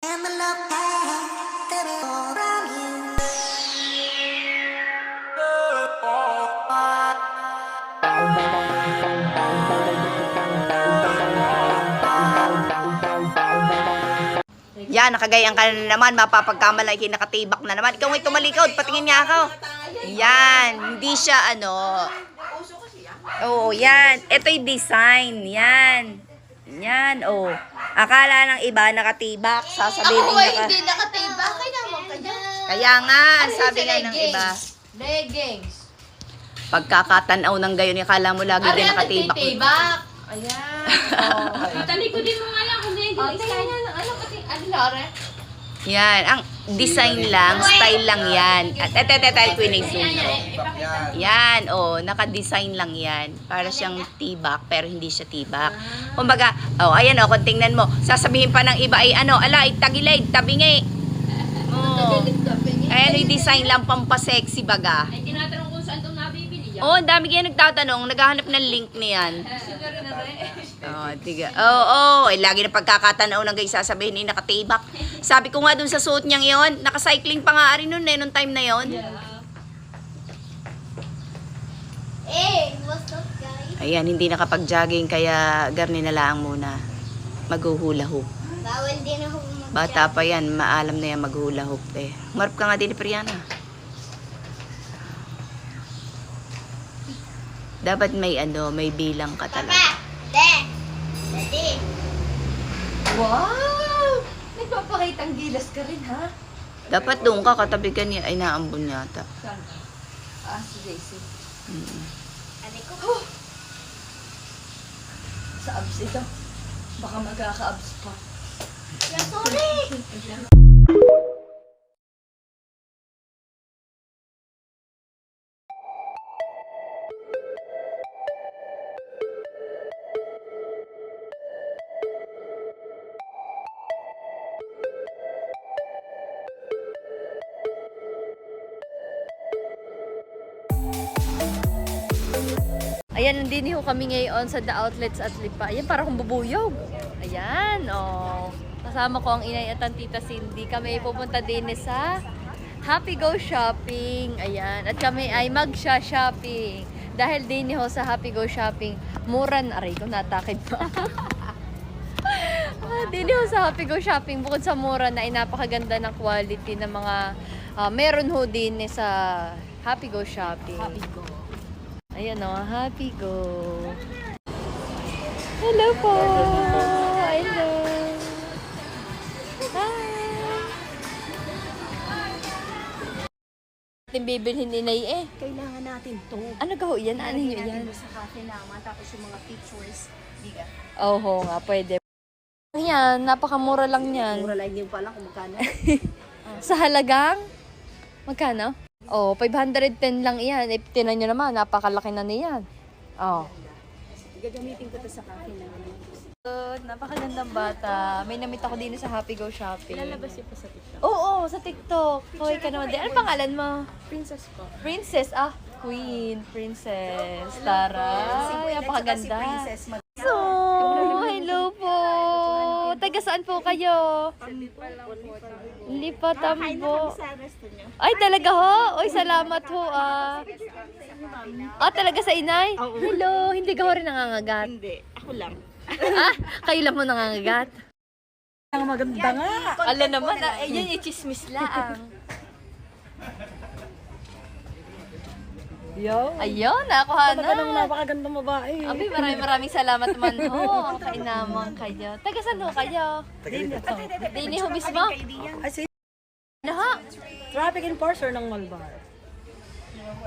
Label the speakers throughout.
Speaker 1: Yan, nakagayang ka na naman, mapapagkamalay, nakatibak na naman. Ikaw ngay tumalikod, patingin niya ako. Yan, hindi siya ano. Oo, yan. Ito yung design. Yan. Yan, oh. Akala ng iba nakatibak, sasabihin
Speaker 2: Ako
Speaker 1: naka...
Speaker 2: hindi nakatibak. Kaya naman kaya.
Speaker 1: Kaya nga,
Speaker 2: Ano
Speaker 1: sabi
Speaker 2: sa
Speaker 1: nga ng
Speaker 2: leggings?
Speaker 1: iba.
Speaker 2: Leggings.
Speaker 1: Pagkakatanaw ng gayon, akala mo lagi din nakatibak.
Speaker 2: Nagtitibak. Ayan. Oh.
Speaker 3: Talikudin mo nga lang kung hindi
Speaker 2: Oh, tingnan nga lang. Ano pati? Ano, Laura?
Speaker 1: Yan, ang design lang, style lang yan. At etetetel ko yung zoom. Yan, oh, naka-design lang yan. Para siyang tibak, pero hindi siya tibak. Kumbaga, oh, ayan oh, kung tingnan mo, sasabihin pa ng iba ay ano, ala, tagilid, tabingi. Oh. Ayan, yung design lang pampasexy baga.
Speaker 3: Ay, tinatanong kung saan itong nabibili yan.
Speaker 1: Oh, ang dami kaya nagtatanong, naghahanap ng link niyan.
Speaker 3: Sugar na rin.
Speaker 1: Oh, tiga. Oo, eh, lagi na pagkakatanaw ng guys sasabihin ni nakatibak. Sabi ko nga dun sa suot niyang yon, naka-cycling pa nga rin nun eh, nung time na yon.
Speaker 2: What's up, guys?
Speaker 1: Ayan, hindi nakapag-jogging kaya garni na lang muna. Maghuhula hoop.
Speaker 2: Bawal din ako
Speaker 1: Bata pa yan, maalam na yan maghula hoop eh. Marap ka nga din ni Priana. Dapat may ano, may bilang ka talaga.
Speaker 2: Daddy. Wow! Nagpapakitang gilas ka rin, ha?
Speaker 1: Dapat doon ka, katabi ka niya, ay naambon yata.
Speaker 2: Saan ka? Si JC.
Speaker 1: Mm.
Speaker 2: Sa abs ito. Baka magkaka-abs pa.
Speaker 4: Ayan, nandini ho kami ngayon sa The Outlets at Lipa. Ayan, para kong bubuyog. Ayan, oh. Kasama ko ang inay at ang tita Cindy. Kami ay pupunta din sa Happy Go Shopping. Ayan, at kami ay mag-shopping. Dahil din ho sa Happy Go Shopping, mura na. Aray ko, natakid pa. Din ho sa Happy Go Shopping, bukod sa mura na ay napakaganda ng quality ng mga meron ho din sa Happy Go Shopping.
Speaker 2: Happy go.
Speaker 4: Ayan o, Happy Go. Hello po! Hello! Hi! Ating bibilhin ni Nay eh.
Speaker 5: Kailangan natin to.
Speaker 4: Ano ka ho yan? Ano nyo yan?
Speaker 5: Sa cafe naman, tapos yung mga pictures. Diga.
Speaker 4: Oo nga, pwede. Yan, napakamura lang yan.
Speaker 5: Mura lang yung pala kung magkano.
Speaker 4: Sa halagang? Magkano? Oh, 510 lang iyan. Eh, tinan nyo naman, napakalaki na niyan. Oh.
Speaker 5: Gagamitin ko to sa cafe naman.
Speaker 4: Good, napakagandang bata. May namit ako din sa Happy Go Shopping.
Speaker 5: Lalabas yun pa sa TikTok.
Speaker 4: Oo, sa TikTok. Hoy ka naman din. Ano pangalan mo?
Speaker 5: Princess po.
Speaker 4: Princess. Ah, Queen. Princess. Tara. Ay, napakaganda. So, hello po. Taga saan po kayo? Lipa Tambo. Ay, talaga ho? Oy, salamat ho ah. Talaga sa inay? Hello, hindi ka ho rin nangangagat?
Speaker 5: Hindi, ako lang.
Speaker 4: Ah, kayo lang ho nangangagat?
Speaker 5: Ang maganda nga.
Speaker 4: Ala naman, yan i-chismis lang.
Speaker 5: Yo.
Speaker 4: Ayun, nakuha na.
Speaker 5: Napakagandang babae.
Speaker 4: Abi, maraming salamat man ho. Kainamang kayo. Taga saan ho kayo? Dini ho mismo?
Speaker 5: Ay, si
Speaker 4: Ano ho?
Speaker 5: traffic enforcer ng Malbar.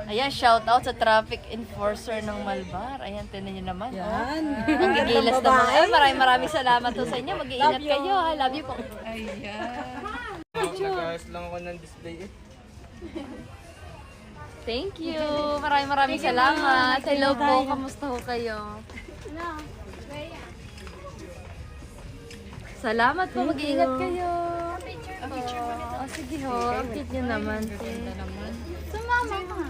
Speaker 4: Ayan, shout out sa traffic enforcer ng Malbar. Ayan, tinan nyo naman.
Speaker 5: Yan.
Speaker 4: Ang gigilas na mga. Maraming salamat ho sa inyo. Mag-iingat kayo. I love you po.
Speaker 6: Nag-ayos lang ako ng display eh.
Speaker 4: Thank you. Maraming salamat. Hello po. Kamusta ho kayo? Salamat po. Mag-iingat kayo. Oh, sige ho. Ang cute nyo naman. Sumama ka.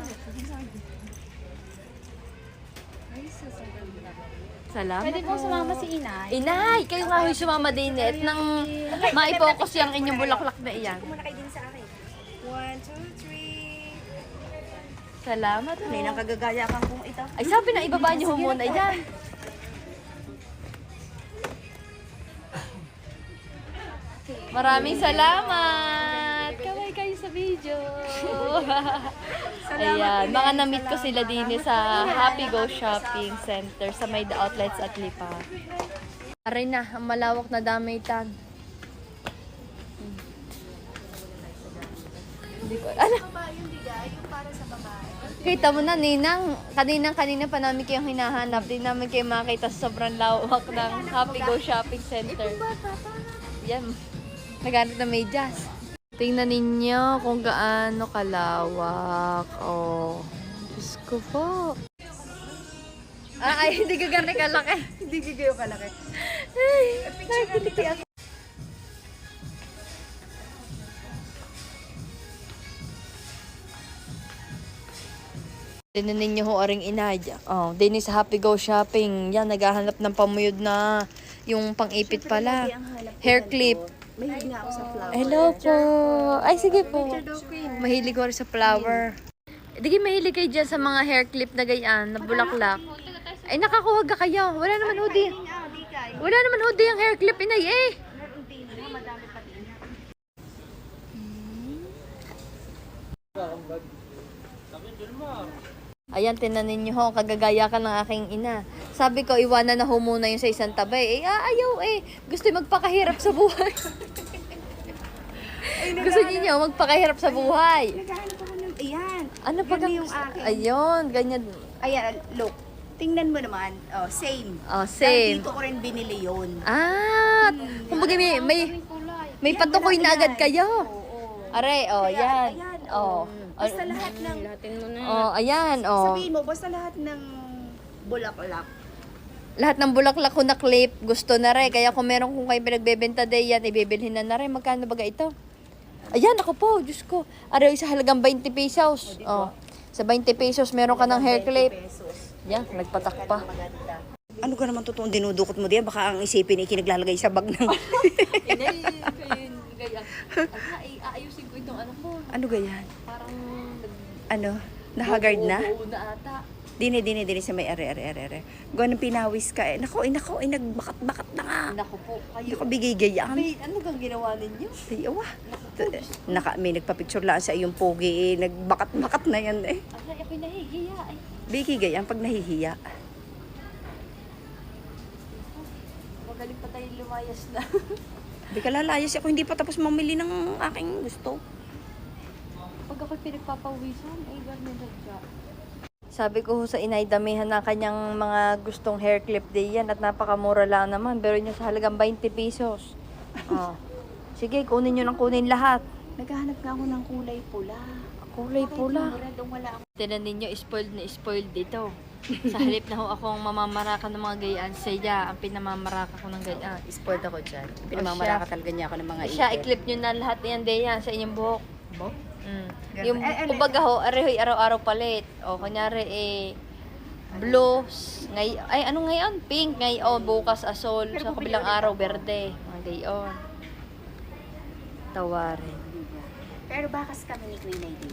Speaker 4: Salamat.
Speaker 2: Pwede po sumama si Inay.
Speaker 4: Inay, kayo nga huy sumama din at nang maipokus yung inyong bulaklak na iyan.
Speaker 7: Muna kayo din sa akin. 1, 2, 3.
Speaker 4: Salamat ho.
Speaker 7: May nang kagagaya kang kung ito.
Speaker 4: Ay, sabi na ibaba niyo ho muna yan. Maraming salamat. Kaway kayo sa video. Ayan, mga na-meet ko sila din sa Happy Go Shopping Center sa may The Outlets at Lipa. Aray na, ang malawak na damitan. Hindi ko, ano? Kita mo na, Ninang. Kanina pa namin kayong hinahanap. Di namin kayo makita sa sobrang lawak ng Happy Go Shopping Center. Yan. Naghanap na medyas. Tingnan ninyo kung gaano kalawak. Oh. Diyos ko po. Ay, hindi ka gano'n kalaki.
Speaker 7: Hindi kayo kalaki.
Speaker 4: Ay, nakikiliti ako. Tingnan ninyo ho aring inadya. Oh, din sa Happy Go Shopping. Yan, naghahanap ng pamuyod na yung pang-ipit pala. Hair clip.
Speaker 7: Mahilig nga ako sa flower.
Speaker 4: Hello po. Ay, sige po. Mahilig ko rin sa flower. Di mahilig kayo dyan sa mga hair clip na gayaan, na bulaklak. Ay, nakakuwag ka kayo. Wala naman hoodie. Wala naman hoodie ang hair clip, inay eh. Ayan, tinanin niyo ho, kagagaya ka ng aking ina. Sabi ko, iwanan na ho muna yung sa isang tabay. Eh, ayaw eh. Gusto yung magpakahirap sa buhay. Gusto niyo magpakahirap sa buhay.
Speaker 7: Naghahanap ako ng, ayan.
Speaker 4: Ano pa
Speaker 7: Ganun yung akin.
Speaker 4: Ayun, ganyan.
Speaker 7: Ayan, look. Tingnan mo naman. Oh, same.
Speaker 4: Oh, same.
Speaker 7: Dito ko rin binili yun.
Speaker 4: Ah, kumbaga may patukoy na agad kayo. Are, oh, yan.
Speaker 7: Ayan,
Speaker 4: Oh.
Speaker 7: Basta lahat ng,
Speaker 4: Oh, ayan, oh.
Speaker 7: sabihin mo, basta lahat ng bulaklak.
Speaker 4: Lahat ng bulaklak ko na clip, gusto na rin. Kaya kung meron kung kayo pinagbebenta din yan, ibibilhin na rin. Magkano baga ito? Ayan, ako po, Diyos ko. Araw sa halagang 20 pesos. Oh. Sa 20 pesos, meron ka ng hair clip. Yan, nagpatak pa.
Speaker 7: Ano ka naman totoong dinudukot mo diyan? Baka ang isipin ay kinaglalagay sa bag ng...
Speaker 4: Inay, kayo gaya. Aayusin ko itong ano ko.
Speaker 7: ano ganyan?
Speaker 4: Parang
Speaker 7: Ano? Nahagard na?
Speaker 4: Oo, na ata.
Speaker 7: Dini sa may are. Ganun pinawis ka eh. Nako, nagbakat-bakat na nga.
Speaker 4: Naku po,
Speaker 7: Hindi
Speaker 4: kayo.
Speaker 7: ko bigay gayaan.
Speaker 4: May ano kang ginawa ninyo?
Speaker 7: Ay, awa. May nagpa-picture lang sa iyong pogi eh. Nagbakat-bakat na yan eh.
Speaker 4: Ay, ako'y nahihiya. Ay,
Speaker 7: Bigay gayaan pag nahihiya.
Speaker 4: magaling pa tayo lumayas na.
Speaker 7: Hindi ka lalayas ako. Hindi pa tapos mamili ng aking gusto.
Speaker 4: Pag ako'y pinagpapawisan, ay ganun na siya. Sabi ko ho sa inay, damihan na kanyang mga gustong hair clip din yan at napakamura lang naman. Pero niya sa halagang 20 pesos. Oh. Sige, kunin nyo ng kunin lahat.
Speaker 7: Naghahanap nga ako ng kulay pula.
Speaker 4: Kulay pula.
Speaker 7: Red, wala ako.
Speaker 4: Tinan ninyo, spoiled na spoiled dito. Sa halip na ho akong mamamarakan ng mga gayaan, siya ang pinamamaraka ko ng gayaan.
Speaker 7: Sport ako dyan. Pinamamaraka talaga niya ako ng mga
Speaker 4: Siya, i-clip nyo na lahat yan, Deyan, sa inyong buhok.
Speaker 7: Buhok?
Speaker 4: Mm.
Speaker 7: Ganun.
Speaker 4: Yung, kumbaga ho, arehoy araw-araw palit. O, kunyari, blues. Ay, ano ngayon? Pink. Ngayon, bukas asol. Sa kabilang araw, berde. Mga gayon. Tawarin.
Speaker 7: Pero bakas kami ni Queen Lady.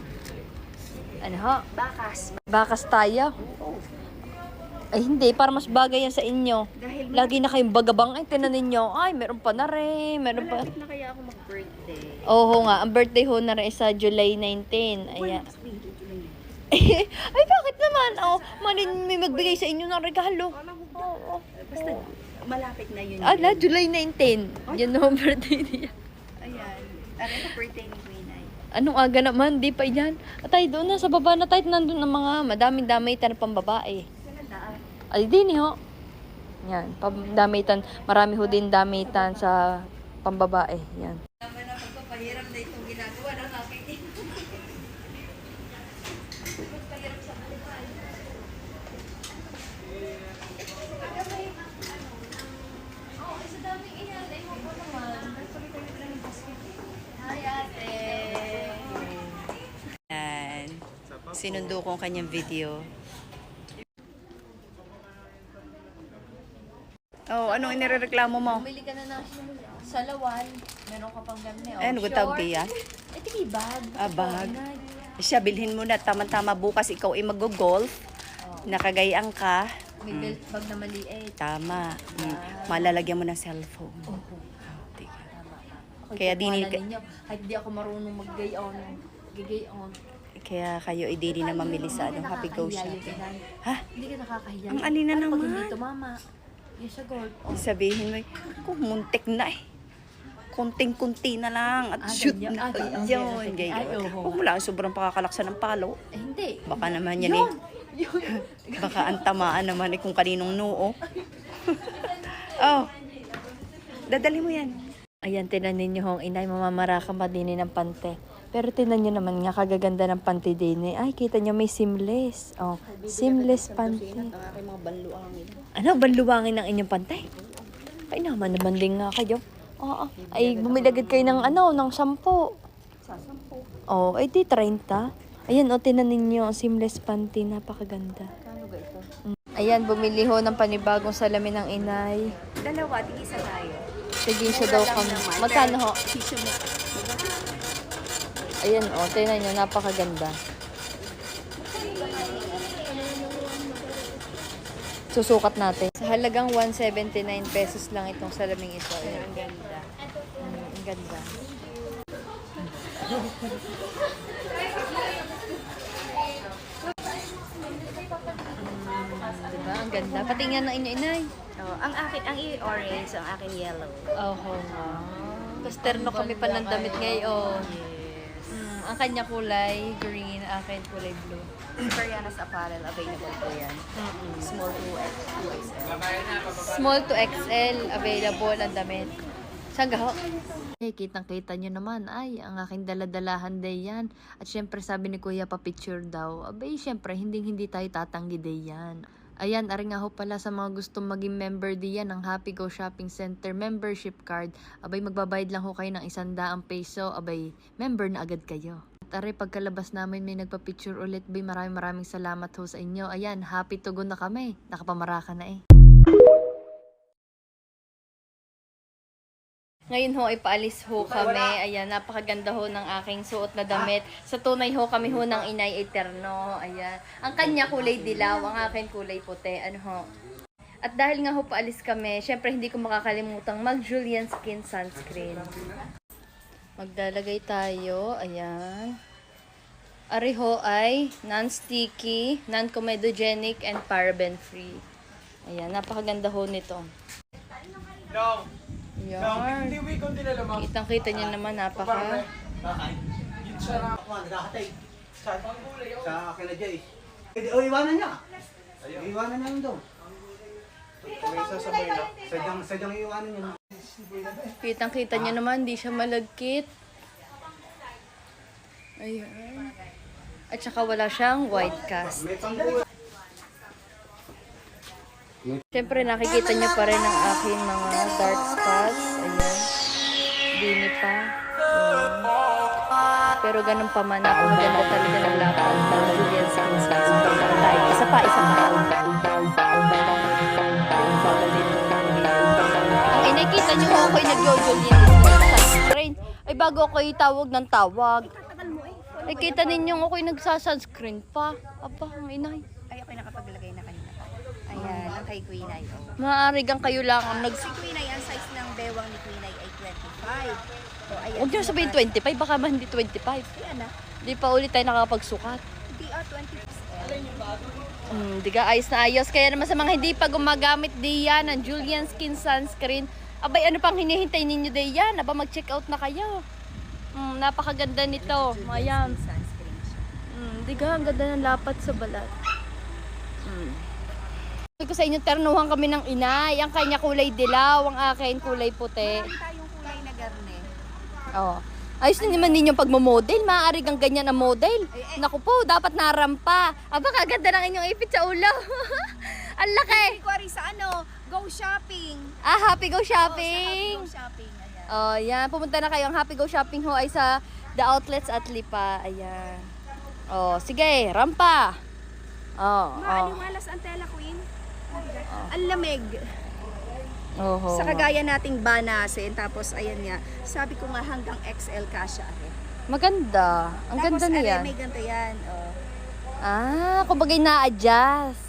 Speaker 4: Ano ho?
Speaker 7: Bakas.
Speaker 4: Bakas tayo? Ay, hindi. Para mas bagay yan sa inyo.
Speaker 7: Dahil
Speaker 4: Lagi na kayong bagabang. Ay, tinan ninyo. Ay, meron pa na rin. Meron pa.
Speaker 7: malapit na kaya ako mag-birthday.
Speaker 4: Oo nga. Ang birthday ho na rin sa July 19. Ayan. Ay, bakit naman? Oh, may magbigay sa inyo ng regalo. Oo.
Speaker 7: Basta malapit na yun.
Speaker 4: Ala, July 19. Yan na ang birthday niya.
Speaker 7: Ayan. Ano yung birthday ni Queen Ay?
Speaker 4: Anong aga naman? Di pa yan. At tayo doon na sa baba na tayo. Nandun ng mga madaming-damitan na pambabae. Ay, din ho. Yan. Damitan. Marami ho din damitan sa pambabae. Yan. Pagpapahirap na itong ginagawa ng aking
Speaker 7: Sinundo ko ang kanyang video. Oh, anong inireklamo mo?
Speaker 4: Bumili ka na ng salawan. Meron ka pang gamne. Oh,
Speaker 7: Ano ba tawag diyan?
Speaker 4: Eh, tigi bag.
Speaker 7: Bag. Siya, bilhin mo na. Tama-tama bukas ikaw ay mag-golf. Nakagayang ka.
Speaker 4: May belt bag na maliit.
Speaker 7: Tama. Malalagyan mo ng cellphone. Tika. Kaya dini-
Speaker 4: ninyo. Kahit di ako marunong mag-gayon. Gigayon.
Speaker 7: Kaya kayo ay di na mamili sa anong Happy Go Shopping. Ha?
Speaker 4: Hindi ka nakakahiya.
Speaker 7: Ang alina
Speaker 4: Pag
Speaker 7: naman.
Speaker 4: hindi tumama. Yes, a gold. Oh.
Speaker 7: Sabihin mo, kung muntik na eh. Konting-kunti na lang at shoot
Speaker 4: ganyan.
Speaker 7: na.
Speaker 4: Ganyan.
Speaker 7: Yun,
Speaker 4: Ay,
Speaker 7: ganyan.
Speaker 4: oo.
Speaker 7: Huwag mo lang sobrang pakakalaksan ng palo.
Speaker 4: Eh, hindi.
Speaker 7: Baka naman yan eh. Baka ang tamaan naman eh kung kaninong noo. Oh, dadali mo yan.
Speaker 4: Ayan, tinan ninyo hong inay, mamamaraka pa din ng pante. Pero tinan nyo naman nga, kagaganda ng pante din eh. Ay, kita nyo may seamless. Oh, seamless pante.
Speaker 7: Ang aking mga banluangin.
Speaker 4: Ano, banluwangin ng inyong pante? Ay, naman din nga kayo. Oo, ay bumilagad kayo ng ng 10. Oh, ay di 30. Ayan, o, tinan ninyo, ang seamless panty, napakaganda. Ayan, bumili ho ng panibagong salamin ng inay.
Speaker 7: Dalawa, tigisa tayo.
Speaker 4: Sige siya daw kami. Magkano ho? Ayan, o, tinan nyo, napakaganda. Susukat natin. Sa halagang 179 pesos lang itong salaming ito. Ayan.
Speaker 7: Ang ganda.
Speaker 4: Ang ganda. Diba? Ang ganda. Patingnan ng inyo, inay.
Speaker 7: Oh, ang akin, ang orange, ang akin yellow.
Speaker 4: Oh, nga. Tapos terno kami pa ng damit ngayon. Ang kanya kulay green, akin kulay blue.
Speaker 7: Perianas Apparel, available po yan. Small to XL.
Speaker 4: Small to XL, available ang damit. Saan gaho? Eh, kitang-kita nyo naman, ay, ang aking daladalahan day yan. At syempre sabi ni Kuya pa-picture daw. Abay, syempre, hindi tayo tatanggi day yan. Ayan, ari nga ho pala sa mga gustong maging member diyan ng Happy Go Shopping Center membership card. Abay, magbabayad lang ho kayo ng 100 peso. Abay, member na agad kayo. At ari, pagkalabas namin may nagpa-picture ulit. Bay, maraming salamat ho sa inyo. Ayan, happy to go na kami. Nakapamaraka na eh. Ngayon ho, ipaalis ho kami. Ayan, napakaganda ho ng aking suot na damit. Sa tunay ho, kami ho ng Inay Eterno. Ayan. Ang kanya kulay dilaw, ang akin kulay puti. Ano ho? At dahil nga ho, paalis kami, syempre hindi ko makakalimutang mag-Julian Skin Sunscreen. Maglalagay tayo. Ayan. Ari ho ay non-sticky, non-comedogenic, and paraben-free. Ayan, napakaganda ho nito.
Speaker 6: No.
Speaker 4: Ayan.
Speaker 6: Hindi we kung dinalaman.
Speaker 4: Kitang-kita niyo naman, napaka...
Speaker 6: Yun siya na.
Speaker 8: Sa akin na Jay. O, iwanan niya. Iwanan niya yung doon.
Speaker 6: May sasabay na.
Speaker 8: Sadyang iwanan niya.
Speaker 4: Kitang-kita niyo naman, di siya malagkit. Ayan. At saka wala siyang white cast.
Speaker 8: May panggulo.
Speaker 4: Siyempre, nakikita niyo pa rin ang aking mga dark spots. Ayan. Dini pa. Ayan. Pero ganun pa man ako. Maganda talaga ng lapat ng Julian Skin Sunscreen. Isa pa. Ang inakita niyo ako'y nag-Julian Skin Sunscreen. Ay, bago ako'y tawag ng tawag. Ay, kita ninyo ako'y nagsasunscreen pa. Aba, ang inay.
Speaker 7: Ay, ako'y nakapaglagay na kanina pa. Ayan, ang kay Queen Ay. Oh.
Speaker 4: Maarigang kayo lang ang
Speaker 7: Si Queen Ay, ang size ng bewang ni Queen Ay 25. So, ayan.
Speaker 4: Huwag niyo sabihin 25, baka man hindi 25.
Speaker 7: Ayan na.
Speaker 4: Di pa ulit tayo nakapagsukat.
Speaker 7: Hindi 20.
Speaker 4: Di ka ayos na ayos. Kaya naman sa mga hindi pa gumagamit diyan ng Julian Skin Sunscreen, abay ano pang hinihintay ninyo diyan? Aba mag-check out na kayo. Napakaganda nito. Ayan.
Speaker 7: Sunscreen siya.
Speaker 4: Di ka, ang ganda ng lapat sa balat. Sabi ko sa inyo, ternuhan kami ng inay. Ang kanya kulay dilaw, ang akin kulay puti.
Speaker 7: Meron tayong kulay na garne.
Speaker 4: Oh. Ayos na naman ninyong pagmamodel. Maaari kang ganyan na model. Naku po, dapat narampa. Aba, kaganda ng inyong ipit sa ulo. Ang laki.
Speaker 7: Inquiry sa Go Shopping.
Speaker 4: Happy Go Shopping.
Speaker 7: Go Shopping. Ayan.
Speaker 4: Oh, yan. Pumunta na kayo. Ang Happy Go Shopping ho ay sa The Outlets at Lipa. Ayan. Oh, sige, rampa. Oh.
Speaker 7: Maaliwalas ang tela, Queen. Ang lamig. Oho.
Speaker 1: Sa kagaya nating banasin, tapos ayan nga, sabi ko nga hanggang XL kasha.
Speaker 4: Maganda. Ang
Speaker 1: Tapos
Speaker 4: ganda niyan.
Speaker 1: may ganito yan. Oh.
Speaker 4: Ah, kumbaga na-adjust.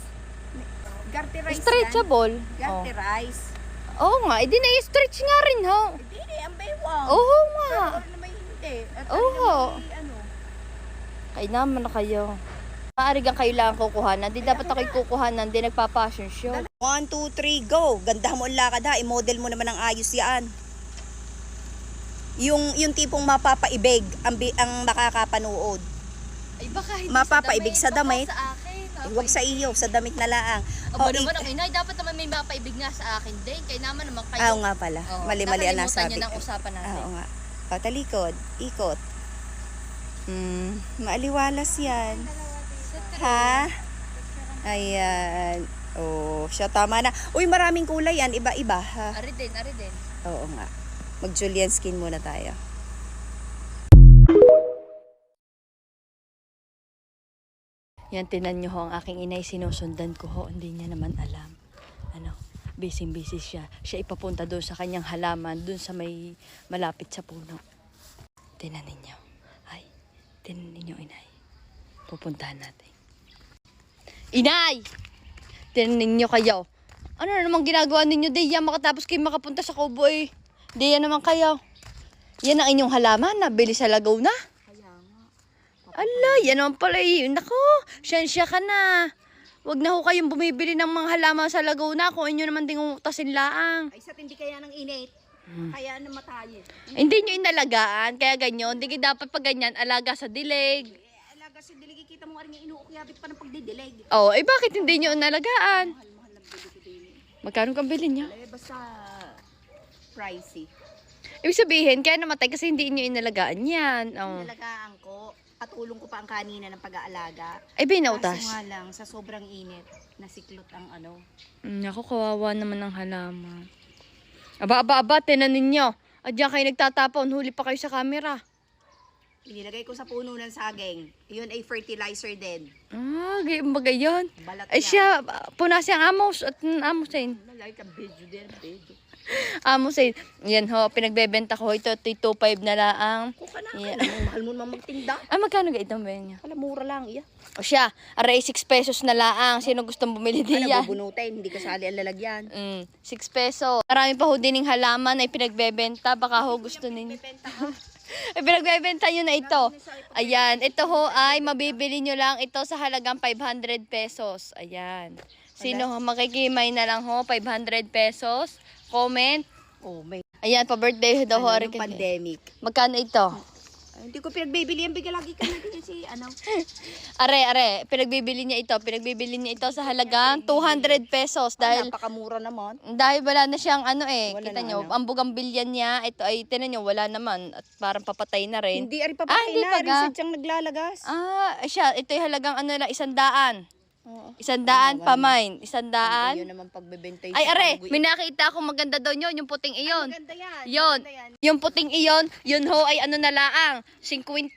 Speaker 1: Garterize
Speaker 4: Stretchable.
Speaker 1: yan. Garterize.
Speaker 4: Oo nga, edi na-stretch nga rin ho.
Speaker 1: Hindi, ang baywang.
Speaker 4: Oo nga.
Speaker 1: Pero naman hindi. At
Speaker 4: Oo.
Speaker 1: ano,
Speaker 4: Ay naman na kayo. Maarigang kayo lang kukuhanan. Di dapat ako'y kukuhanan. Di nagpa-fashion show.
Speaker 7: 1, 2, 3, go! Ganda mo ang lakad ha. I-model mo naman ang ayos yan. Yung tipong mapapaibig ang makakapanood.
Speaker 4: Ay baka hindi
Speaker 7: Mapapaibig sa damit.
Speaker 4: Baka sa akin.
Speaker 7: Huwag sa iyo, sa damit na laang.
Speaker 4: Aba
Speaker 7: Oh,
Speaker 4: naman ang inay, dapat naman may mapaibig nga sa akin din. Kaya naman kayo.
Speaker 7: Oo nga pala.
Speaker 4: Oo,
Speaker 7: Mali-mali ang
Speaker 4: nakalimutan
Speaker 7: nasabi
Speaker 4: niyo ng
Speaker 7: ko.
Speaker 4: usapan natin.
Speaker 7: Oo nga. O, talikod. Ikot. Maaliwalas yan. Ha? Ayan. Oh, siya tama na. Uy, maraming kulay yan. Iba-iba, ha?
Speaker 4: Ari din.
Speaker 7: Oo nga. Mag-Julian skin muna tayo. Yan, tinan nyo ho, ang aking inay sinusundan ko ho. Hindi niya naman alam. Ano, busy siya. Siya ipapunta doon sa kanyang halaman, doon sa may malapit sa puno. Tinan ninyo. Ay, tinan ninyo, inay. Pupuntahan natin. Inay! Tinan ninyo kayo. Ano na naman ginagawa ninyo, Deya? Makatapos kayo makapunta sa Kubo eh. Deya naman kayo. Yan ang inyong halaman, nabili sa Laguna. Ala, yan naman pala eh. Nako, siya ka na. Wag na ho kayong bumibili ng mga halaman sa Laguna kung inyo naman ding utasin laang.
Speaker 1: ay sa tindi kaya ng init. Kaya namatayin.
Speaker 4: Hindi nyo inalagaan, kaya ganyan. Hindi kayo dapat pag ganyan, alaga sa dilig.
Speaker 1: Alaga si Diligi, kita mo nga rin yung inuukyabit pa ng pagdidilig.
Speaker 4: Oh, eh bakit hindi nyo inalagaan? Magkano kang bilhin nyo?
Speaker 1: Eh, basta pricey.
Speaker 4: Ibig sabihin, kaya namatay kasi hindi nyo inalagaan yan. Oh.
Speaker 1: Nalagaan ko, patulong ko pa ang kanina ng pag-aalaga.
Speaker 4: Ay, binautas.
Speaker 1: Kaso nga lang, sa sobrang init, nasiklot ang ano.
Speaker 4: Naku, kawawa naman ang halaman. Aba, tinan ninyo. At diyan kayo nagtatapon, huli pa kayo sa camera.
Speaker 1: Inilagay ko sa puno ng saging. Yun ay fertilizer din.
Speaker 4: Ah, gayong bagay yun.
Speaker 1: Balat
Speaker 4: Ay
Speaker 1: yan.
Speaker 4: siya, punasi ang amos at amosin.
Speaker 1: Nalagay ka video din, video.
Speaker 4: Amosin. Yan ho, pinagbebenta ko. Ito, 2.5 na laang.
Speaker 1: Kung ka na,
Speaker 4: Yeah.
Speaker 1: mahal mo naman magtinda.
Speaker 4: Ah, magkano ga itong ben niya?
Speaker 1: Alam, mura lang, iya.
Speaker 4: O siya, aray 6 pesos na laang. Sino gustong bumili
Speaker 1: Ano,
Speaker 4: diyan?
Speaker 1: bubunutin, hindi kasali ang lalagyan.
Speaker 4: 6 peso. Marami pa ho dining halaman ay pinagbebenta. Baka ho gusto ninyo. Ay, pinagbebenta nyo na ito. Ayan, ito ho ay mabibili nyo lang ito sa halagang 500 pesos. Ayan. Sino ho, makikimay na lang ho, 500 pesos. Comment.
Speaker 1: Oh, may
Speaker 4: Ayan, pa-birthday daw ho.
Speaker 1: ano,
Speaker 4: Ari
Speaker 1: yung
Speaker 4: kasi.
Speaker 1: pandemic.
Speaker 4: Magkano ito?
Speaker 1: Ay, hindi ko pinagbibili yan, bigla lagi ka na din si, ano.
Speaker 4: Are, pinagbibili niya ito. Pinagbibili niya ito sa halagang 200 pesos. Dahil
Speaker 1: Napakamura naman.
Speaker 4: wala na siyang ano eh.
Speaker 1: Wala
Speaker 4: Kita
Speaker 1: na
Speaker 4: nyo,
Speaker 1: ano.
Speaker 4: ang bugambilyan niya, ito ay, tinan nyo, wala naman. At parang papatay na rin.
Speaker 1: Hindi, ari papatay
Speaker 4: hindi
Speaker 1: na,
Speaker 4: pa
Speaker 1: ari
Speaker 4: ga.
Speaker 1: sadyang naglalagas.
Speaker 4: Siya, ito yung halagang ano lang, 100. 100 pamain. 100.
Speaker 1: Yun naman pagbebenta
Speaker 4: Ay, are, may nakita akong maganda daw yun, yung puting iyon.
Speaker 1: Maganda yan.
Speaker 4: Yun,
Speaker 1: maganda yan.
Speaker 4: yung puting iyon, yun ho ay ano na laang, 50.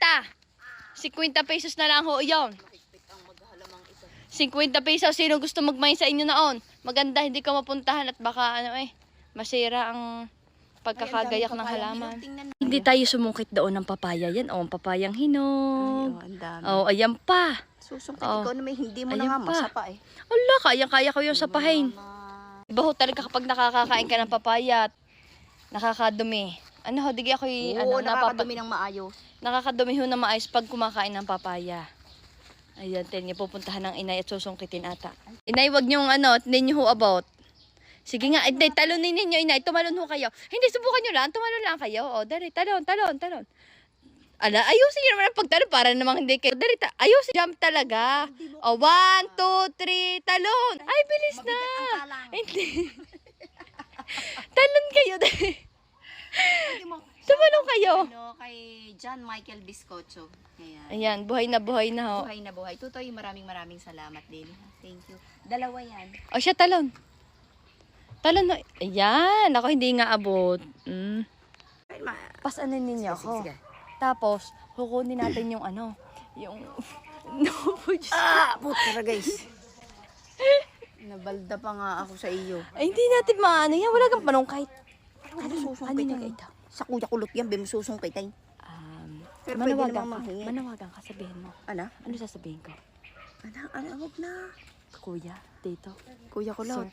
Speaker 4: 50 pesos na lang ho yun. 50 pesos, sino gusto magmay sa inyo naon? Maganda, hindi ka mapuntahan at baka ano masira ang pagkakagayak ng halaman. Hindi tayo sumungkit doon ng papaya yan. O, ang papayang hinog.
Speaker 1: Ang dami.
Speaker 4: O, ayan pa.
Speaker 1: Susungkit
Speaker 4: Oh.
Speaker 1: ikaw na may hindi mo
Speaker 4: Ayun
Speaker 1: na nga
Speaker 4: pa.
Speaker 1: masapa eh.
Speaker 4: Ala, kaya ko yung sapahin. Iba ho talaga kapag nakakakain ka ng papaya at nakakadumi. Ano ho, digi ako
Speaker 1: Oo, nakakadumi ng maayos.
Speaker 4: nakakadumi ho na maayos pag kumakain ng papaya. Ayan, niya pupuntahan ng inay at susungkitin ata. Inay, wag niyong hindi niyo ho about. Sige nga, inay, talunin ninyo, inay, tumalon ho kayo. Hindi, subukan niyo lang, tumalon lang kayo. O, dari, talon. Ala, ayusin niyo naman ang pagtalon para namang hindi kayo. Dari, ayusin, jump talaga. O, 1, 2, 3, talon. Ay, bilis na. Hindi. Talon kayo, dari. Tumalon kayo.
Speaker 1: Ano, kay John Michael Biscocho. Ayan.
Speaker 4: Ayan, buhay na ho.
Speaker 1: Buhay na buhay. Tutoy, maraming salamat din. Thank you. Dalawa yan.
Speaker 4: O siya, talon. Talon na. Ayan, ako hindi nga abot. Pasanin ninyo ako.
Speaker 1: Sige.
Speaker 4: Tapos, kukunin natin yung yung...
Speaker 1: Putra guys. Nabalda pa nga ako sa iyo.
Speaker 7: Ay, hindi natin maano yan. Wala kang panungkait.
Speaker 1: Ano susungkit
Speaker 7: Ano
Speaker 1: ay?
Speaker 7: ito?
Speaker 1: Sa kuya kulot yan, bim susungkit ay. Pero pwede
Speaker 7: Manawagan
Speaker 1: namang
Speaker 7: ka.
Speaker 1: manghingi.
Speaker 7: Manawagan ka, sabihin mo.
Speaker 1: Ano?
Speaker 7: Ano sasabihin ko?
Speaker 1: Huwag na.
Speaker 7: Kuya, dito.
Speaker 1: Kuya kulot.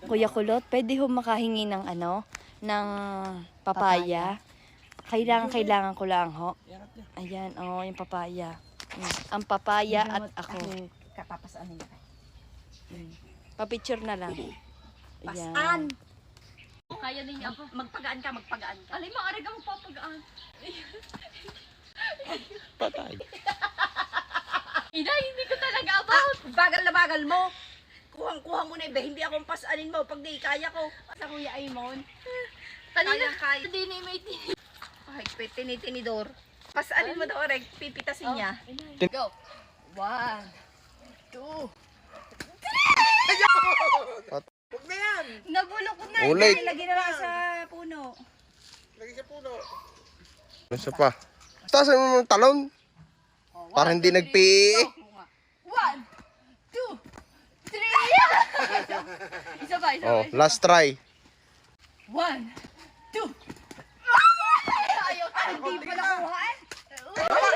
Speaker 7: Kuya Kulot, pwede ho makahingi ng ng papaya. Kailangan ko lang ho. Ayan, yung papaya. Ang papaya at ako.
Speaker 1: Kapapasaan nila kay.
Speaker 7: Papicture na lang. Ayan.
Speaker 1: Pasaan!
Speaker 3: Kaya ninyo ako.
Speaker 1: Magpagaan ka.
Speaker 3: Alay, maaari ka magpapagaan.
Speaker 6: Patay.
Speaker 3: Ina, hindi ko talaga about.
Speaker 1: Bagal na bagal mo. Kuhang-kuha mo na iba. Hindi akong pasanin mo pag di kaya ko. Sa Kuya Aimon.
Speaker 3: Kanina,
Speaker 1: Kaya.
Speaker 3: hindi na may
Speaker 1: Ay, tinitinidor. Pasanin mo daw, Oreg. Pipitasin niya.
Speaker 3: Go.
Speaker 1: 1, 2.
Speaker 6: Huwag na yan!
Speaker 1: Nabulok ko na.
Speaker 6: Ulit.
Speaker 1: Lagi na lang sa puno.
Speaker 6: Lagi sa puno. Isa pa. Tasan mo ng talon. Para hindi nagpi.
Speaker 1: 1, 2, 3. Isa pa.
Speaker 6: Oh, last try.
Speaker 1: 1, 2. Ayaw ka, hindi pa nakuha eh.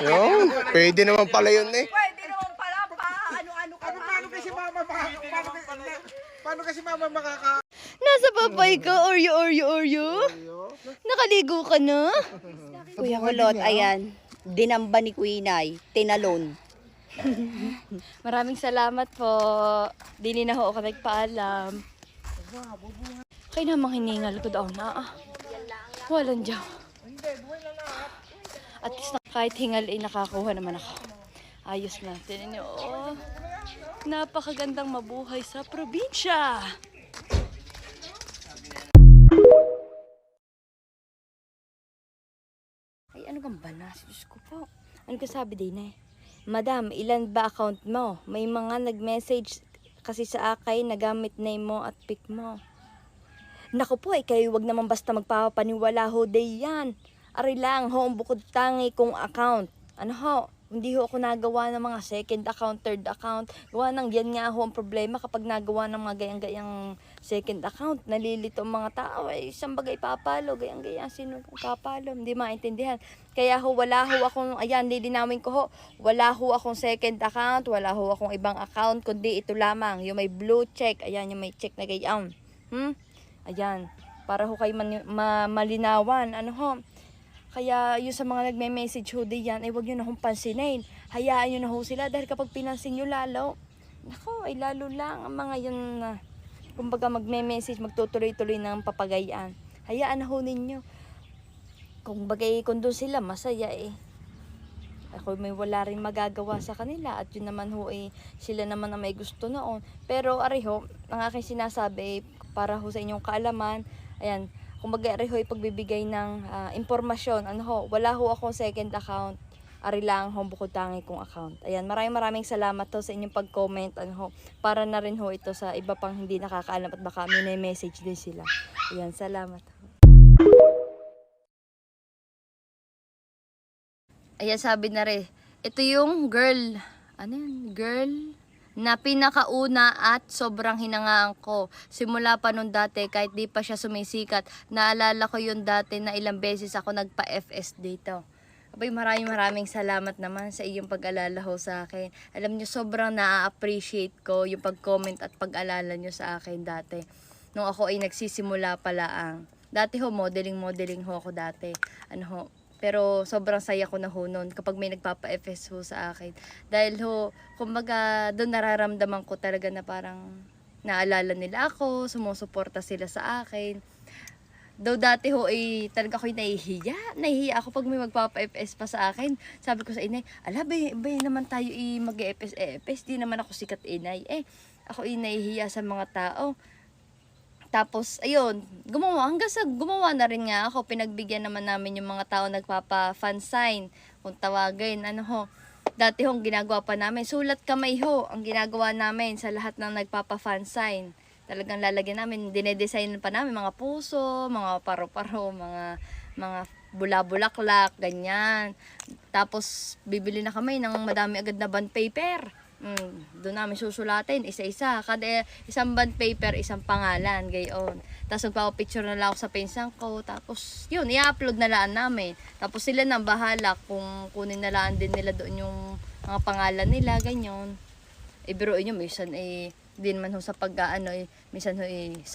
Speaker 6: Yun, pwede naman pala yun eh.
Speaker 1: Pwede naman pala pa. Ano-ano ka pa.
Speaker 6: Paano kasi mama makaka...
Speaker 7: Nasa papay ka, Oreo. Nakaligo ka na?
Speaker 1: Kuya Kulot, ayan. Dinamba ni Quinay. Tinalon.
Speaker 7: Maraming salamat po. Dili na ho ako nagpaalam. Kaya namang hiningal ko daw na. Walang diyaw. At least kahit hingal ay nakakuha naman ako. Ayos na. Tinan niyo, napakagandang mabuhay sa probinsya. Ay, ano kang banas? Diyos ko po. Ano ka sabi din eh? Madam, ilan ba account mo? May mga nag-message kasi sa akin na gamit name mo at pic mo. Naku po, kayo wag naman basta magpapaniwala ho day yan. Ari lang ho, ang bukod tangi kong account. Ano ho, hindi ho ako nagawa ng mga second account, third account. Gawa ng yan nga ho ang problema kapag nagawa ng mga gayang-gayang second account. Nalilito ang mga tao, isang bagay papalo, gayang-gayang sino papalo, hindi maintindihan. Kaya ho, wala ho akong, ayan, lilinawin ko ho, wala ho akong second account, wala ho akong ibang account, kundi ito lamang, yung may blue check, ayan, yung may check na gayang. Ayan, para ho kayo malinawan, ano ho. Kaya yung sa mga nagme-message ho diyan, ay wag nyo na hong pansinin. Hayaan nyo na ho sila dahil kapag pinansin nyo lalo, nako, ay lalo lang ang mga yun na, kumbaga magme-message, magtutuloy-tuloy ng papagayaan. Hayaan na ho ninyo. Kung bagay, kung doon sila, masaya eh. Ako may wala rin magagawa sa kanila at yun naman ho eh, sila naman na may gusto noon. Pero ariho, ang aking sinasabi, para ho sa inyong kaalaman, ayan, kumbaga ari ho pagbibigay ng impormasyon, ano ho, wala ho akong second account, ari lang ho bukod tangi kong account. Ayan, maraming salamat ho sa inyong pag-comment, ano ho, para na rin ho ito sa iba pang hindi nakakaalam at baka may message din sila. Ayan, salamat ho. Ayan, sabi na rin, ito yung girl, ano yun, girl na pinakauna at sobrang hinangaan ko. Simula pa nung dati, kahit di pa siya sumisikat, naalala ko yun dati na ilang beses ako nagpa-FS dito. Abay, maraming salamat naman sa iyong pag-alala ho sa akin. Alam niyo, sobrang na-appreciate ko yung pag-comment at pag-alala niyo sa akin dati. Nung ako ay nagsisimula pala dati ho, modeling ho ako dati. Ano ho, pero sobrang saya ko na ho noon kapag may nagpapa-FS ho sa akin. Dahil ho, kumbaga doon nararamdaman ko talaga na parang naalala nila ako, sumusuporta sila sa akin. Though dati ho talaga ako'y nahihiya ako pag may magpapa-FS pa sa akin. Sabi ko sa inay, ala bay naman tayo mag-FS, di naman ako sikat inay. Ako nahihiya sa mga tao. Tapos, ayun, hanggang sa gumawa na rin nga ako, pinagbigyan naman namin yung mga tao nagpapa-fan sign, kung tawagin, ano ho. Dati hong ginagawa pa namin, sulat kamay ho, ang ginagawa namin sa lahat ng nagpapa-fan sign. Talagang lalagyan namin, dinedesign pa namin mga puso, mga paro-paro, mga bula-bulaklak, ganyan. Tapos, bibili na kami ng madami agad na bond paper.
Speaker 4: Doon namin susulatin, isa-isa. Kada isang bond paper, isang pangalan, gayon. Tapos magpapapicture na lang ako sa pinsan ko. Tapos, yun, i-upload na laan namin. Tapos sila nang bahala kung kunin na laan din nila doon yung mga pangalan nila, ganyan. Biruin nyo, minsan di naman ho sa pag-ano, minsan ho 10,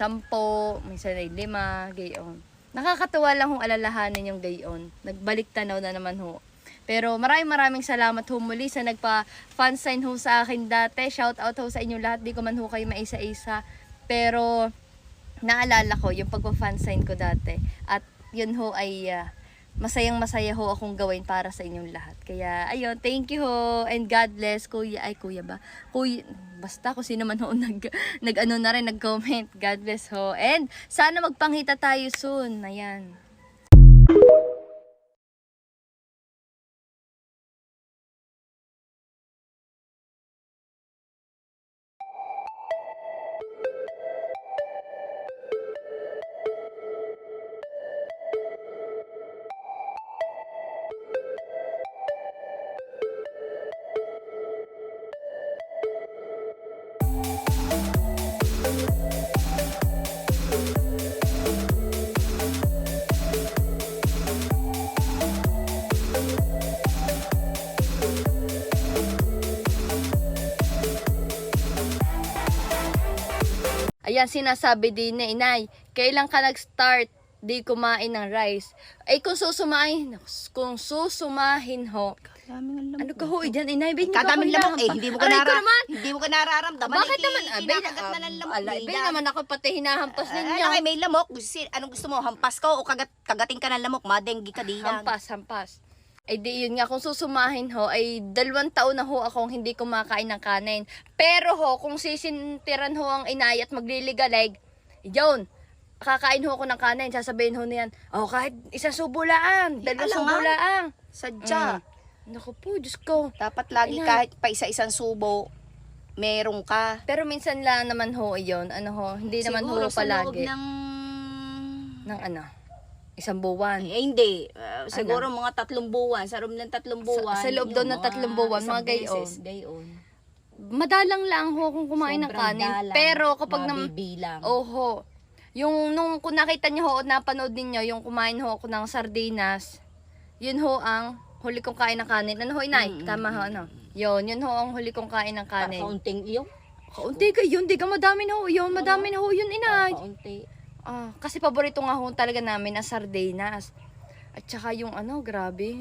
Speaker 4: minsan 5, gayon. Nakakatuwa lang hong alalahanin yung gayon. Nagbalik tanaw na naman ho. Pero maraming salamat ho muli sa nagpa-fan sign ho sa akin dati. Shout out ho sa inyo lahat. Di ko man ho kayo maisa-isa. Pero naalala ko yung pagpa-fan sign ko dati. At yun ho ay masayang-masaya ho akong gawin para sa inyong lahat. Kaya ayun, thank you ho. And God bless. Kuya ba? Basta kung sino man ho nag-comment. God bless ho. And sana magpangita tayo soon. Ayan. Ayan, sinasabi din na inay, kailan ka nag-start di kumain ng rice? Ay, kung susumahin ho, ano ka ho, dyan inay, ba't
Speaker 1: Kadaming lamok hindi mo ka
Speaker 4: Aray ko naman.
Speaker 1: hindi mo ka nararamdaman.
Speaker 4: Bakit naman?
Speaker 1: Kinakagat na ng lamok.
Speaker 4: Alay, naman ako pati hinahampas ninyo.
Speaker 1: Ay, may lamok. Anong gusto mo? Hampas ka o kagating ka ng lamok? Madenggi ka diyan.
Speaker 4: Hampas. Ay di yun nga, kung susumahin ho, ay 2 taon na ho akong hindi kumakain ng kanin. Pero ho, kung sisintiran ho ang inay at magliligalig, yun, kakain ho ako ng kanin, sasabihin ho niyan, kahit isang subulaan, 2 subulaan.
Speaker 1: Sadya.
Speaker 4: Naku po, Diyos ko.
Speaker 1: Dapat lagi
Speaker 4: Inay.
Speaker 1: kahit pa isa-isang subo, meron ka.
Speaker 4: Pero minsan lang naman ho, yun, hindi naman ho
Speaker 1: Siguro sa loob
Speaker 4: palagi. Ng isang buwan.
Speaker 1: Hindi. Siguro mga 3 buwan. Sa loob ng 3 buwan.
Speaker 4: Sa loob daw ng 3 buwan, mga gayon. Madalang lang ho kung kumain ng kanin. Pero kapag
Speaker 1: mabibilang.
Speaker 4: Nung kung nakita niyo ho o napanood ninyo, yung kumain ho ako ng sardinas, yun ho ang huli kong kain ng kanin. Ano ho, inay? Tama ho, ano? Yun ho ang huli kong kain ng kanin.
Speaker 1: Kaunting iyo?
Speaker 4: Kaunti kayo, hindi ka madami na ho yun. Madami na ho yun, inay.
Speaker 1: Kaunti.
Speaker 4: Kasi paborito nga ho talaga namin ang sardinas. At saka yung grabe,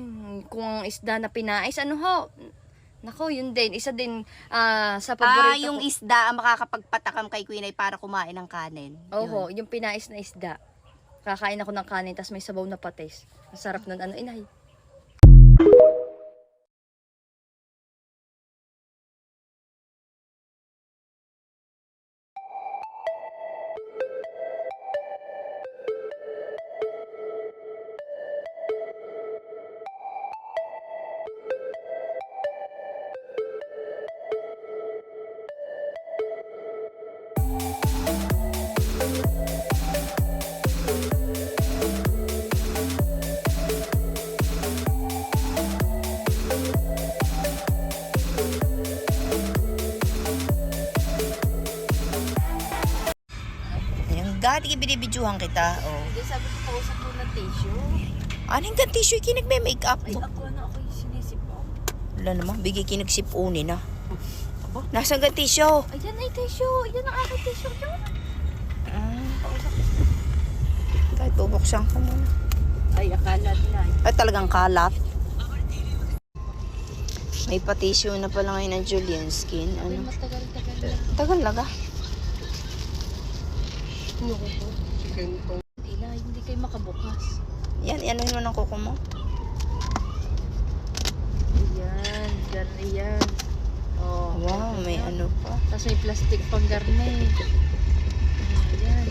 Speaker 4: kung ang isda na pinais, nako, yun din. Isa din sa paborito
Speaker 1: Yung
Speaker 4: ko.
Speaker 1: isda ang makakapagpatakam kay Queen ay para kumain ng kanin.
Speaker 4: Oho, yung pinais na isda. Kakain ako ng kanin, tas may sabaw na patis. Ang sarap nun, inay.
Speaker 1: Gati binibidyohan kita.
Speaker 4: Hindi, sabi ko kausap ko ng tissue.
Speaker 1: Anong gan tissue kinagme-makeup
Speaker 4: Ay,
Speaker 1: mo?
Speaker 4: ako yung sinisipaw.
Speaker 1: Wala naman, bigay kinagsipuni na. Nasaan gan tissue?
Speaker 4: Ayan ay tissue. Ayan ang aking tissue. Yun.
Speaker 1: Kahit bubuksan ko muna.
Speaker 4: Ay, akala nila.
Speaker 1: Ay, talagang kalat. May pa-tissue na pala ngayon ng Julian Skin. Ano?
Speaker 4: Matagal-tagal na.
Speaker 1: Tagal laga.
Speaker 4: Hindi kayo makabukas.
Speaker 1: Yan, ano yun ang kuko mo?
Speaker 4: Ayan, garni yan.
Speaker 1: Wow, may ano pa.
Speaker 4: Tapos may plastic pang garni. Ayan.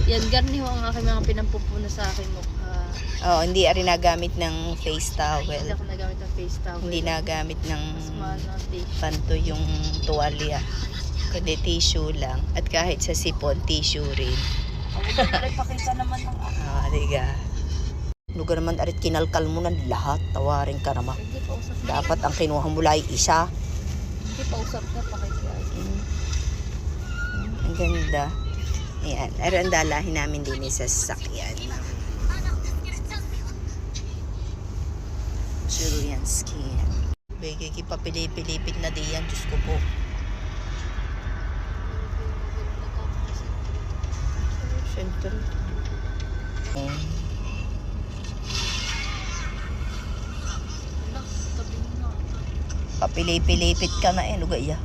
Speaker 4: Yan, garni ho ang aking mga pinampupuna sa aking mukha.
Speaker 1: Hindi rin nagamit ng face towel.
Speaker 4: Hindi ako nagamit ng face towel.
Speaker 1: Hindi nagamit ng
Speaker 4: Mas mahal ng tissue.
Speaker 1: panto yung tuwalya. Kundi tissue lang. At kahit sa sipon, tissue rin.
Speaker 4: Pakita naman ng
Speaker 1: Diga. Lugar naman arit kinalkal mo na lahat. Tawarin ka naman.
Speaker 4: Hindi pa usap na.
Speaker 1: Dapat ang kinuha mo lang ay isa.
Speaker 4: Hindi pa usap na pakikiyagi.
Speaker 1: Ang ganda. Ayan. Pero ang dalahin namin din sa sasakyan. Julian skin. Bigay kipapilipit na diyan. Diyos ko po. Siyempre. Papilipit ka na eh. Lugay ya.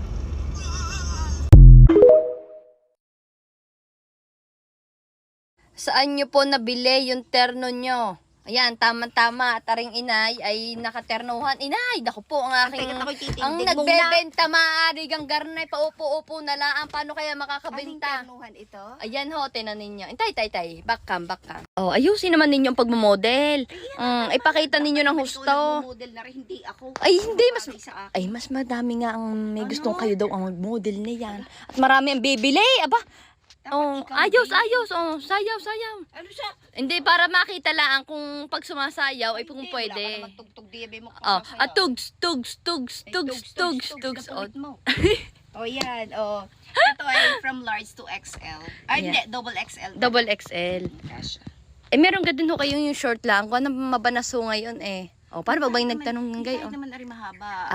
Speaker 4: Saan nyo po nabili yung terno nyo? Ayan, tama-tama. At aring inay ay nakaternuhan. Inay, dako po ang aking... Ang nagbebenta maaari gang garnay. Paupo-upo na lang. Paano kaya makakabenta?
Speaker 1: Ito?
Speaker 4: Ayan ho, tinan ninyo. Tay. Back cam. Oh, ayusin naman ninyo ang pagmamodel. Ipakita ninyo ng husto.
Speaker 1: Model na rin, hindi ako.
Speaker 4: Ay, hindi.
Speaker 1: Ay,
Speaker 4: Mas madami nga ang may gustong kayo daw ang model na yan. At marami ang bibili. Aba, oh, ayos. Oh, sayaw.
Speaker 1: Ano siya?
Speaker 4: Hindi, para makita lang kung pag sumasayaw ay kung pwede.
Speaker 1: Wala ka naman tugtog-diyabe mo.
Speaker 4: Oh, tugs. Oh,
Speaker 1: Oh, yan. Oh. Ito ay from large to XL. Ay,
Speaker 4: Yeah.
Speaker 1: hindi. Double XL.
Speaker 4: double XL.
Speaker 1: Kasha.
Speaker 4: Meron ka din ho kayong yung short lang. Kung ano mabanaso ngayon eh. Oh, paano ba yung nagtanong ng
Speaker 1: Kahit
Speaker 4: gayon?
Speaker 1: naman na rin mahaba.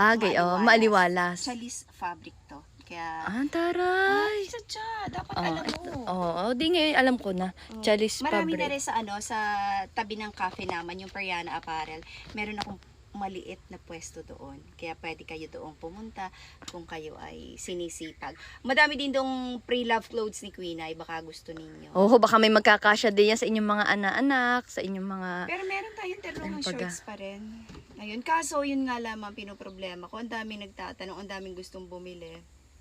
Speaker 4: Maaliwalas.
Speaker 1: Chalis fabric to. Kaya...
Speaker 4: Taray.
Speaker 1: Sadya. Dapat
Speaker 4: Oh,
Speaker 1: alam mo.
Speaker 4: di ngayon alam ko na. Chalis
Speaker 1: Marami na
Speaker 4: fabric.
Speaker 1: rin sa tabi ng cafe naman, yung Periana Apparel. Meron akong maliit na pwesto doon. Kaya pwede kayo doon pumunta kung kayo ay sinisipag. Madami din dong pre-love clothes ni Queen ay baka gusto ninyo.
Speaker 4: Oh, baka may magkakasya din yan sa inyong mga anak-anak, sa inyong mga...
Speaker 1: Pero meron tayong terlong
Speaker 4: Pagka-
Speaker 1: shorts pa rin. Ayun, kaso yun nga lamang pinoproblema ko. Ang daming nagtatanong, ang daming gustong bumili.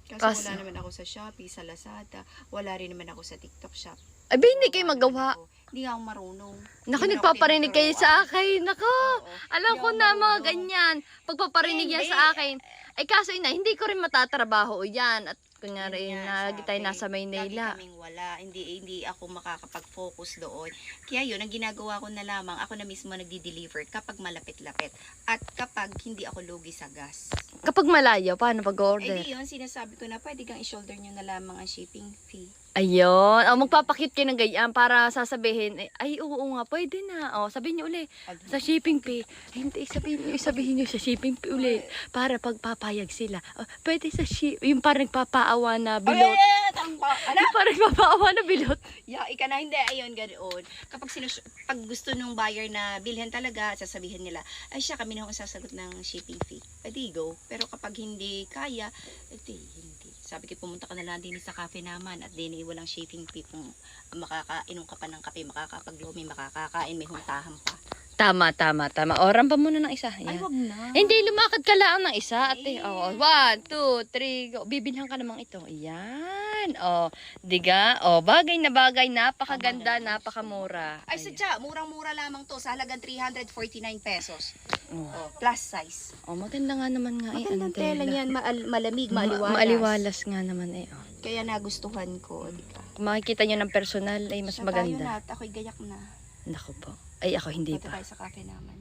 Speaker 1: Kaso wala naman ako sa Shopee, sa Lazada. Wala rin naman ako sa TikTok Shop.
Speaker 4: Ay, ba, hindi kayo magawa.
Speaker 1: Hindi nga ako marunong.
Speaker 4: Naku,
Speaker 1: Hindi mo na ako
Speaker 4: nagpaparinig kayo
Speaker 1: tinuturuan.
Speaker 4: sa akin. Nako,
Speaker 1: Oo.
Speaker 4: alam
Speaker 1: Hindi
Speaker 4: ko
Speaker 1: ako
Speaker 4: na mga
Speaker 1: marunong.
Speaker 4: ganyan. Pagpaparinig yan
Speaker 1: Hindi.
Speaker 4: sa akin. Ay, kaso ina, hindi ko rin matatrabaho yan. At kunyari,
Speaker 1: Yun nga,
Speaker 4: lagi tayo
Speaker 1: sabi,
Speaker 4: nasa Maynila.
Speaker 1: Lagi kaming wala. Hindi ako makakapag-focus doon. Kaya yun, ang ginagawa ko na lamang, ako na mismo nagdi-deliver kapag malapit-lapit. At kapag hindi ako lugi sa gas.
Speaker 4: Kapag malayo, paano
Speaker 1: Eh
Speaker 4: pag-order?
Speaker 1: di yun, sinasabi ko na pwede kang i-shoulder nyo na lamang ang shipping fee.
Speaker 4: Ayun. Magpapakit kayo ng ganyan para sasabihin, ay, oo nga, pwede na. Sabihin niyo uli, sa shipping fee. Ay, hindi, sabihin niyo sa shipping fee uli. Para pagpapayag sila. Pwede sa yung parang nagpapaawa na bilot. Yung parang nagpapaawa na bilot.
Speaker 1: Ika na, hindi, ayun, ganoon. Kapag pag gusto nung buyer na bilhin talaga, sasabihin nila, ay siya, kami na ang sasagot ng shipping fee. Pwede go. Pero kapag hindi kaya, hindi. Sabi ko, pumunta ka na lang din sa cafe naman at din walang shipping fee kung makakainom ka pa ng kape, makakapaglomi, makakakain, may huntahan pa.
Speaker 4: Tama. Oran pa muna ng isa.
Speaker 1: Ay,
Speaker 4: Yan.
Speaker 1: wag na.
Speaker 4: Hindi, lumakad ka lang ng isa. Ate.
Speaker 1: Ay.
Speaker 4: 1, 2, 3, go. Bibilhan ka namang ito. Yan. Diga. Bagay na bagay. Napakaganda, napakamura.
Speaker 1: Ay, sadya, murang-mura lamang to. Sa halagang 349 pesos. Plus size.
Speaker 4: Maganda nga naman nga.
Speaker 1: Magandang
Speaker 4: ang
Speaker 1: tela niyan, malamig, maaliwalas.
Speaker 4: Maaliwalas nga naman
Speaker 1: Kaya nagustuhan ko. Diba?
Speaker 4: Kung makikita nyo ng personal ay mas
Speaker 1: Siya
Speaker 4: maganda.
Speaker 1: tayo na, ako'y gayak na.
Speaker 4: Naku po. Ay, ako hindi
Speaker 1: Punta
Speaker 4: pa.
Speaker 1: tayo sa cafe naman.